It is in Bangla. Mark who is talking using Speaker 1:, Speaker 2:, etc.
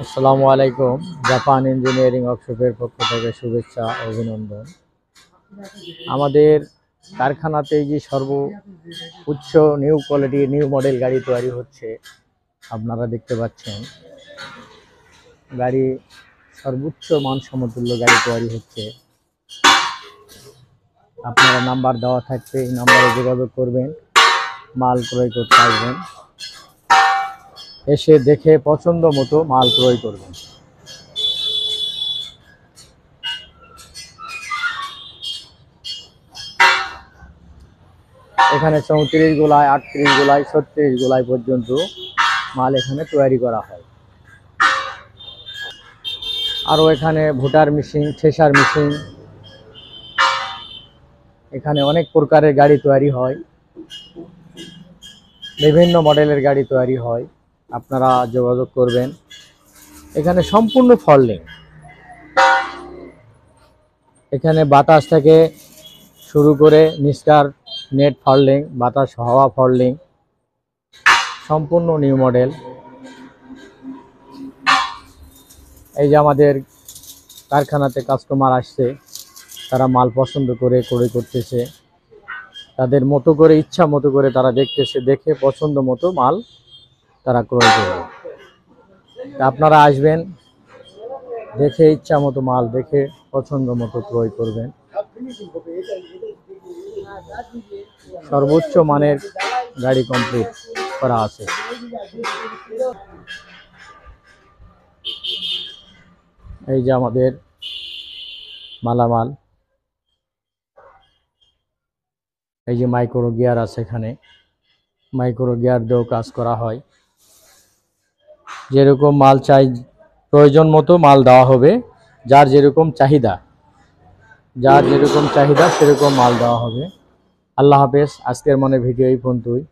Speaker 1: আসসালামু আলাইকুম। জাপান ইঞ্জিনিয়ারিং ওয়ার্কশপের পক্ষ থেকে শুভেচ্ছা ও অভিনন্দন। আমাদের কারখানাতে যে সর্বোচ্চ নিউ কোয়ালিটি নিউ মডেল গাড়ি তৈরি হচ্ছে, আপনারা দেখতে পাচ্ছেন। গাড়ি সর্বোচ্চ মানসমতুল্য গাড়ি তৈরি হচ্ছে। আপনারা নাম্বার দেওয়া থাকবে, এই নাম্বারে যোগাযোগ করবেন, মাল ক্রয় করতে আসবেন, এসে দেখে পছন্দ মতো মাল ক্রয় করবেন। এখানে 34 গোলায়, 38 গোলায়, 36 গোলায় পর্যন্ত মাল এখানে তৈরি করা হয়। আরও এখানে ভোটার মেশিন, থ্রেশার মেশিন, এখানে অনেক প্রকারের গাড়ি তৈরি হয়, বিভিন্ন মডেলের গাড়ি তৈরি হয়। আপনারা যোগাযোগ করবেন। এখানে সম্পূর্ণ ফল্ডিং, এখানে বাতাস থেকে শুরু করে নিস্কার নেট ফল্ডিং, বাতাস হাওয়া ফল্ডিং, সম্পূর্ণ নিউ মডেল। এই যে আমাদের কারখানাতে কাস্টমার আসছে, তারা মাল পছন্দ করে ক্রয় করতেছে, তাদের মতো করে ইচ্ছা মতো করে তারা দেখতেছে, দেখে পছন্দ মতো মাল তারা ক্রয় করবে। আপনারা আসবেন, দেখে ইচ্ছা মতো মাল দেখে পছন্দ মতো ক্রয় করবেন। সর্বোচ্চ মানের গাড়ি কমপ্লিট করা আছে। এই যে আমাদের মালামাল, এই যে মাইক্রো গিয়ার আছে, এখানে মাইক্রো গিয়ার দিয়েও কাজ করা হয়। যেরকম মাল চাই প্রয়োজন মতো মাল দেওয়া হবে, যার যেরকম চাহিদা সেরকম মাল দেওয়া হবে। আল্লাহ হাফেজ। আজকের ভিডিও এই পর্যন্তই।